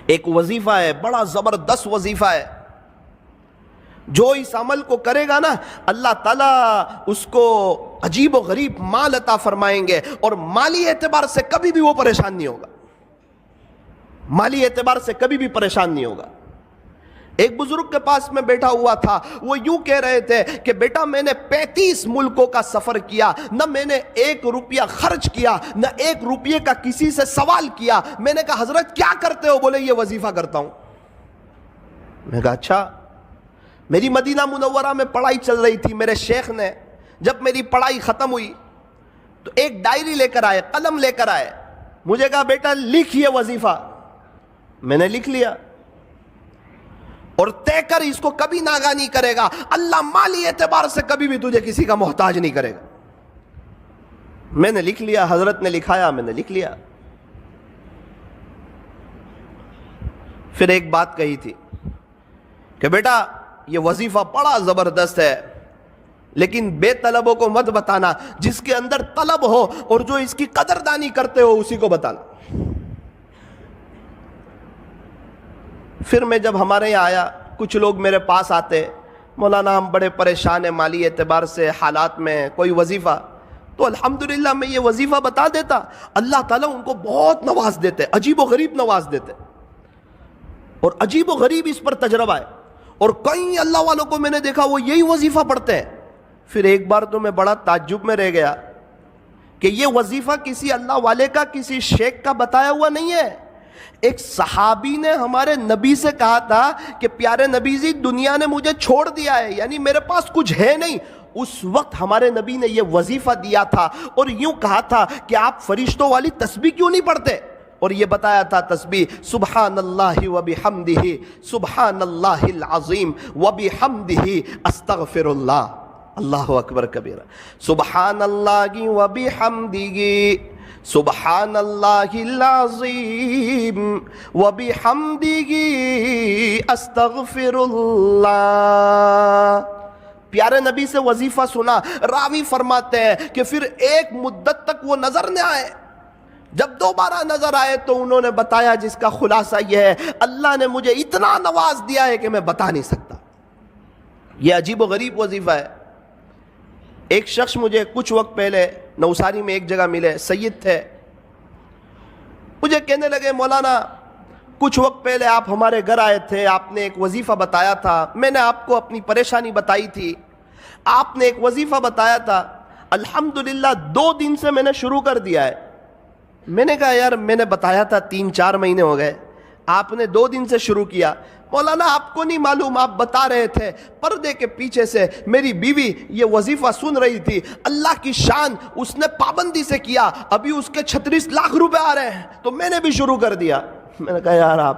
ایک وظیفہ ہے، بڑا زبردست وظیفہ ہے، جو اس عمل کو کرے گا نا اللہ تعالیٰ اس کو عجیب و غریب مال عطا فرمائیں گے، اور مالی اعتبار سے کبھی بھی وہ پریشان نہیں ہوگا، مالی اعتبار سے کبھی بھی پریشان نہیں ہوگا۔ ایک بزرگ کے پاس میں بیٹھا ہوا تھا، وہ یوں کہہ رہے تھے کہ بیٹا میں نے 35 ملکوں کا سفر کیا، نہ میں نے 1 روپیہ خرچ کیا، نہ 1 روپیے کا کسی سے سوال کیا۔ میں نے کہا حضرت کیا کرتے ہو؟ بولے یہ وظیفہ کرتا ہوں۔ میں نے کہا اچھا۔ میری مدینہ منورہ میں پڑھائی چل رہی تھی، میرے شیخ نے جب میری پڑھائی ختم ہوئی تو ایک ڈائری لے کر آئے، قلم لے کر آئے، مجھے کہا بیٹا لکھ یہ وظیفہ۔ میں نے لکھ لیا، اور طے کر اس کو کبھی ناغہ نہیں کرے گا، اللہ مالی اعتبار سے کبھی بھی تجھے کسی کا محتاج نہیں کرے گا۔ میں نے لکھ لیا، حضرت نے لکھایا، میں نے لکھ لیا۔ پھر ایک بات کہی تھی کہ بیٹا یہ وظیفہ بڑا زبردست ہے، لیکن بے طلبوں کو مت بتانا، جس کے اندر طلب ہو اور جو اس کی قدردانی کرتے ہو اسی کو بتانا۔ پھر میں جب ہمارے یہاں آیا، کچھ لوگ میرے پاس آتے، مولانا ہم بڑے پریشان ہیں مالی اعتبار سے، حالات میں کوئی وظیفہ، تو الحمدللہ میں یہ وظیفہ بتا دیتا، اللہ تعالیٰ ان کو بہت نواز دیتے، عجیب و غریب نواز دیتے، اور عجیب و غریب اس پر تجربہ ہے۔ اور کئی اللہ والوں کو میں نے دیکھا وہ یہی وظیفہ پڑھتے ہیں۔ پھر ایک بار تو میں بڑا تعجب میں رہ گیا کہ یہ وظیفہ کسی اللہ والے کا، کسی شیخ کا بتایا ہوا نہیں ہے۔ ایک صحابی نے ہمارے نبی سے کہا تھا کہ پیارے نبی جی دنیا نے مجھے چھوڑ دیا ہے، یعنی میرے پاس کچھ ہے نہیں۔ اس وقت ہمارے نبی نے یہ وظیفہ دیا تھا اور یوں کہا تھا کہ آپ فرشتوں والی تسبیح کیوں نہیں پڑھتے؟ اور یہ بتایا تھا تسبیح سبحان اللہ و بحمدہ، سبحان اللہ العظیم و بحمدہ استغفر اللہ، اللہ اکبر کبیرہ، سبحان اللہ و بحمدہ، سبحان اللہ العظیم و بحمدہ استغفر اللہ۔ پیارے نبی سے وظیفہ سنا، راوی فرماتے ہیں کہ پھر ایک مدت تک وہ نظر نہ آئے، جب دوبارہ نظر آئے تو انہوں نے بتایا جس کا خلاصہ یہ ہے اللہ نے مجھے اتنا نواز دیا ہے کہ میں بتا نہیں سکتا۔ یہ عجیب و غریب وظیفہ ہے۔ ایک شخص مجھے کچھ وقت پہلے نوساری میں ایک جگہ ملے، سید تھے، مجھے کہنے لگے مولانا کچھ وقت پہلے آپ ہمارے گھر آئے تھے، آپ نے ایک وظیفہ بتایا تھا، میں نے آپ کو اپنی پریشانی بتائی تھی، آپ نے ایک وظیفہ بتایا تھا، الحمدللہ 2 دن سے میں نے شروع کر دیا ہے۔ میں نے کہا یار میں نے بتایا تھا 3-4 مہینے ہو گئے، آپ نے 2 دن سے شروع کیا۔ مولانا آپ کو نہیں معلوم، آپ بتا رہے تھے، پردے کے پیچھے سے میری بیوی یہ وظیفہ سن رہی تھی، اللہ کی شان اس نے پابندی سے کیا، ابھی اس کے 36 لاکھ روپے آ رہے ہیں، تو میں نے بھی شروع کر دیا۔ میں نے کہا یار آپ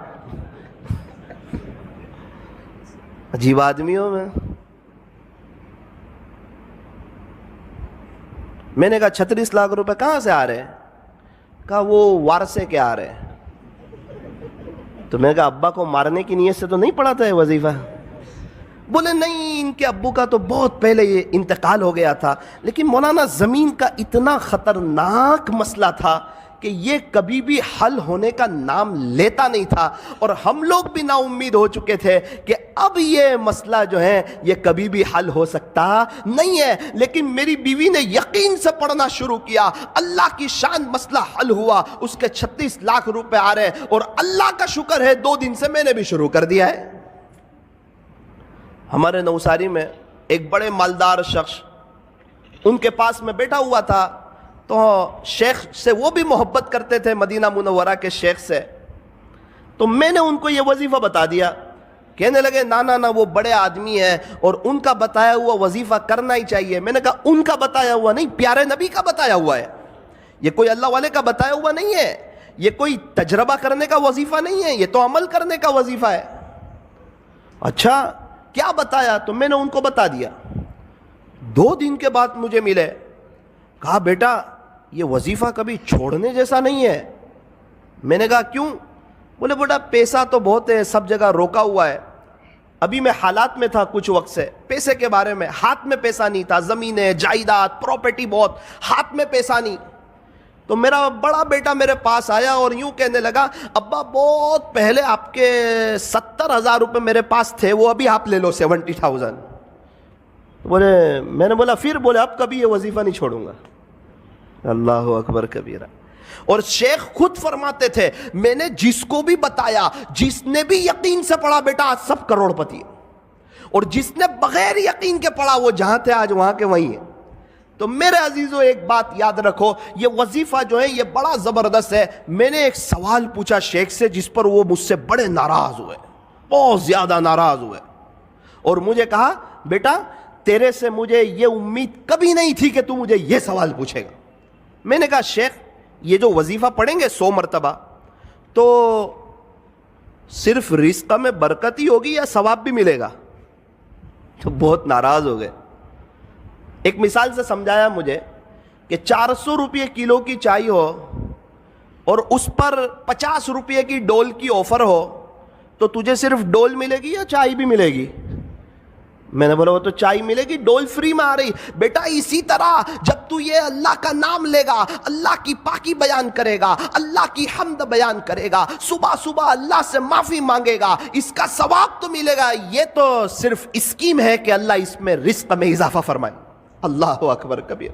عجیب آدمی ہو۔ میں نے کہا 36 لاکھ روپے کہاں سے آ رہے ہیں؟ کہا وہ وارثے کے آ رہے ہیں۔ تو میں نے کہا ابا کو مارنے کی نیت سے تو نہیں پڑھا تھا یہ وظیفہ؟ بولے نہیں، ان کے ابو کا تو بہت پہلے یہ انتقال ہو گیا تھا، لیکن مولانا زمین کا اتنا خطرناک مسئلہ تھا کہ یہ کبھی بھی حل ہونے کا نام لیتا نہیں تھا، اور ہم لوگ بھی نا امید ہو چکے تھے کہ اب یہ مسئلہ جو ہے یہ کبھی بھی حل ہو سکتا نہیں ہے، لیکن میری بیوی نے یقین سے پڑھنا شروع کیا، اللہ کی شان مسئلہ حل ہوا، اس کے 36 لاکھ روپے آ رہے، اور اللہ کا شکر ہے 2 دن سے میں نے بھی شروع کر دیا ہے۔ ہمارے نوساری میں ایک بڑے مالدار شخص، ان کے پاس میں بیٹھا ہوا تھا، تو شیخ سے وہ بھی محبت کرتے تھے، مدینہ منورہ کے شیخ سے، تو میں نے ان کو یہ وظیفہ بتا دیا۔ کہنے لگے نا وہ بڑے آدمی ہیں اور ان کا بتایا ہوا وظیفہ کرنا ہی چاہیے۔ میں نے کہا ان کا بتایا ہوا نہیں، پیارے نبی کا بتایا ہوا ہے، یہ کوئی اللہ والے کا بتایا ہوا نہیں ہے، یہ کوئی تجربہ کرنے کا وظیفہ نہیں ہے، یہ تو عمل کرنے کا وظیفہ ہے۔ اچھا کیا بتایا؟ تو میں نے ان کو بتا دیا۔ 2 دن کے بعد مجھے ملے، کہا بیٹا یہ وظیفہ کبھی چھوڑنے جیسا نہیں ہے۔ میں نے کہا کیوں؟ بولے بیٹا پیسہ تو بہت ہے، سب جگہ روکا ہوا ہے، ابھی میں حالات میں تھا کچھ وقت سے، پیسے کے بارے میں ہاتھ میں پیسہ نہیں تھا، زمینیں جائیداد پراپرٹی بہت، ہاتھ میں پیسہ نہیں۔ تو میرا بڑا بیٹا میرے پاس آیا اور یوں کہنے لگا ابا بہت پہلے آپ کے 70,000 روپے میرے پاس تھے، وہ ابھی آپ لے لو 70,000۔ بولے، میں نے بولا پھر؟ بولے اب کبھی یہ وظیفہ نہیں چھوڑوں گا۔ اللہ اکبر کبیرہ۔ اور شیخ خود فرماتے تھے میں نے جس کو بھی بتایا، جس نے بھی یقین سے پڑھا بیٹا آج سب کروڑ پتی ہے، اور جس نے بغیر یقین کے پڑھا وہ جہاں تھے آج وہاں کے وہیں ہیں۔ تو میرے عزیزوں ایک بات یاد رکھو، یہ وظیفہ جو ہے یہ بڑا زبردست ہے۔ میں نے ایک سوال پوچھا شیخ سے جس پر وہ مجھ سے بڑے ناراض ہوئے، بہت زیادہ ناراض ہوئے، اور مجھے کہا بیٹا تیرے سے مجھے یہ امید کبھی نہیں تھی کہ تو مجھے یہ سوال پوچھے گا۔ میں نے کہا شیخ یہ جو وظیفہ پڑھیں گے 100 مرتبہ تو صرف رزق میں برکت ہی ہوگی یا ثواب بھی ملے گا؟ تو بہت ناراض ہو گئے۔ ایک مثال سے سمجھایا مجھے کہ 400 روپے کلو کی چائے ہو اور اس پر 50 روپے کی ڈول کی آفر ہو تو تجھے صرف ڈول ملے گی یا چائے بھی ملے گی؟ میں نے بولا وہ تو چائے ملے گی، ڈول فری میں آ رہی۔ بیٹا اسی طرح جب تو یہ اللہ کا نام لے گا، اللہ کی پاکی بیان کرے گا، اللہ کی حمد بیان کرے گا، صبح صبح اللہ سے معافی مانگے گا، اس کا ثواب تو ملے گا۔ یہ تو صرف اسکیم ہے کہ اللہ اس میں رزق میں اضافہ فرمائے۔ اللہ اکبر کبیر۔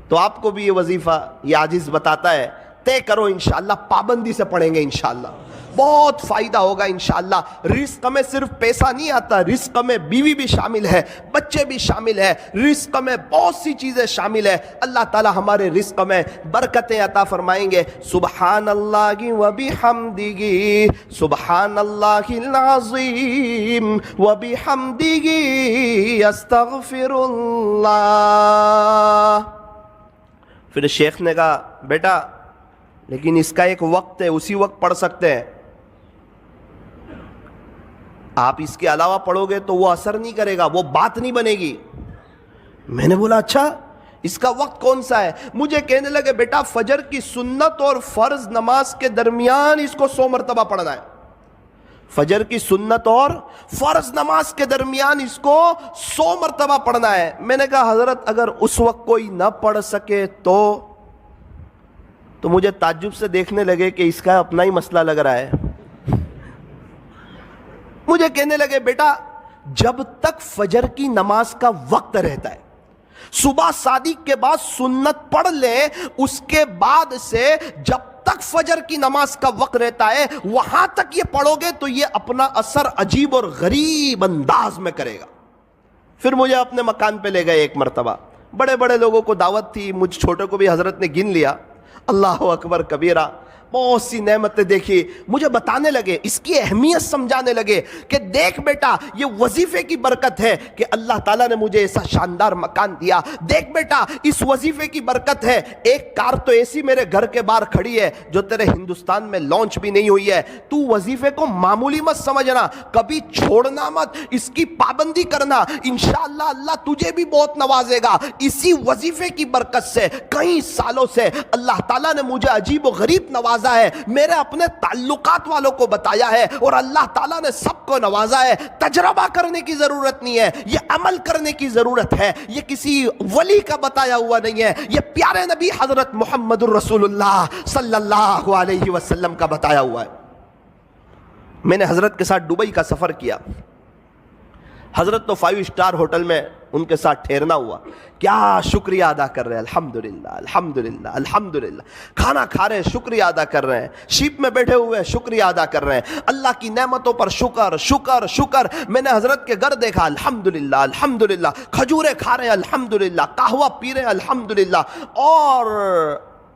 تو آپ کو بھی یہ وظیفہ یہ عاجز بتاتا ہے، طے کرو انشاءاللہ، پابندی سے پڑھیں گے انشاءاللہ، بہت فائدہ ہوگا انشاءاللہ۔ رزق میں صرف پیسہ نہیں آتا، رزق میں بیوی بھی شامل ہے، بچے بھی شامل ہے، رزق میں بہت سی چیزیں شامل ہے۔ اللہ تعالی ہمارے رزق میں برکتیں عطا فرمائیں گے۔ سبحان اللہ و بحمدہ، سبحان اللہ العظیم و بحمدہ، استغفر اللہ۔ پھر شیخ نے کہا بیٹا لیکن اس کا ایک وقت ہے، اسی وقت پڑھ سکتے ہیں، آپ اس کے علاوہ پڑھو گے تو وہ اثر نہیں کرے گا، وہ بات نہیں بنے گی۔ میں نے بولا اچھا اس کا وقت کون سا ہے؟ مجھے کہنے لگے بیٹا فجر کی سنت اور فرض نماز کے درمیان اس کو 100 مرتبہ پڑھنا ہے۔ فجر کی سنت اور فرض نماز کے درمیان اس کو 100 مرتبہ پڑھنا ہے۔ میں نے کہا حضرت اگر اس وقت کوئی نہ پڑھ سکے تو مجھے تعجب سے دیکھنے لگے کہ اس کا اپنا ہی مسئلہ لگ رہا ہے۔ مجھے کہنے لگے بیٹا جب تک فجر کی نماز کا وقت رہتا ہے، صبح صادق کے بعد سنت پڑھ لیں، اس کے بعد سے جب تک فجر کی نماز کا وقت رہتا ہے وہاں تک یہ پڑھو گے تو یہ اپنا اثر عجیب اور غریب انداز میں کرے گا۔ پھر مجھے اپنے مکان پہ لے گئے ایک مرتبہ، بڑے بڑے لوگوں کو دعوت تھی، مجھ چھوٹے کو بھی حضرت نے گن لیا۔ اللہ اکبر کبیرہ، بہت سی نعمتیں دیکھی، مجھے بتانے لگے، اس کی اہمیت سمجھانے لگے کہ دیکھ بیٹا یہ وظیفے کی برکت ہے کہ اللہ تعالیٰ نے مجھے ایسا شاندار مکان دیا، دیکھ بیٹا اس وظیفے کی برکت ہے، ایک کار تو ایسی میرے گھر کے باہر کھڑی ہے جو تیرے ہندوستان میں لانچ بھی نہیں ہوئی ہے، تو وظیفے کو معمولی مت سمجھنا، کبھی چھوڑنا مت، اس کی پابندی کرنا، انشاءاللہ اللہ تجھے بھی بہت نوازے گا۔ اسی وظیفے کی برکت سے کئی سالوں سے اللہ تعالیٰ نے مجھے عجیب و غریب نوازا ہے، میرے اپنے تعلقات والوں کو بتایا ہے، اور اللہ تعالیٰ نے سب کو نوازا ہے۔ تجربہ کرنے کی ضرورت نہیں ہے، یہ عمل کرنے کی ضرورت ہے، یہ کسی ولی کا بتایا ہوا نہیں ہے، یہ پیارے نبی حضرت محمد الرسول اللہ صلی اللہ علیہ وسلم کا بتایا ہوا ہے۔ میں نے حضرت کے ساتھ دبئی کا سفر کیا، حضرت تو 5 اسٹار ہوٹل میں ان کے ساتھ ٹھہرنا ہوا، کیا شکریہ ادا کر رہے ہیں، الحمدللہ الحمدللہ الحمدللہ، کھانا کھا رہے ہیں شکریہ ادا کر رہے ہیں، شیپ میں بیٹھے ہوئے شکریہ ادا کر رہے ہیں، اللہ کی نعمتوں پر شکر شکر شکر۔ میں نے حضرت کے گھر دیکھا، الحمدللہ الحمدللہ، کھجورے کھا رہے ہیں الحمدللہ، قہوہ پی رہے ہیں الحمدللہ، اور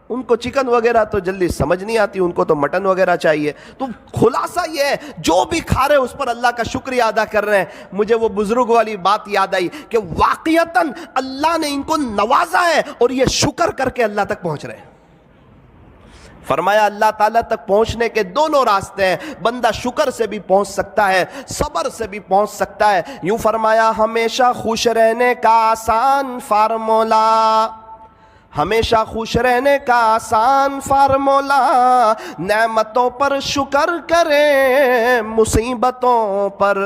ان کو چکن وغیرہ تو جلدی سمجھ نہیں آتی، ان کو تو مٹن وغیرہ چاہیے۔ تو خلاصہ یہ ہے جو بھی کھا رہے ہیں اس پر اللہ کا شکریہ ادا کر رہے ہیں۔ مجھے وہ بزرگ والی بات یاد آئی کہ واقعتاً اللہ نے ان کو نوازا ہے اور یہ شکر کر کے اللہ تک پہنچ رہے ہیں۔ فرمایا اللہ تعالیٰ تک پہنچنے کے دونوں راستے ہیں، بندہ شکر سے بھی پہنچ سکتا ہے، صبر سے بھی پہنچ سکتا ہے۔ یوں فرمایا ہمیشہ خوش رہنے کا آسان فارمولا، ہمیشہ خوش رہنے کا آسان فارمولا، نعمتوں پر شکر کریں، مصیبتوں پر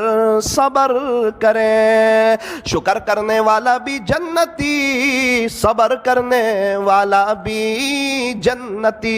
صبر کریں، شکر کرنے والا بھی جنتی، صبر کرنے والا بھی جنتی۔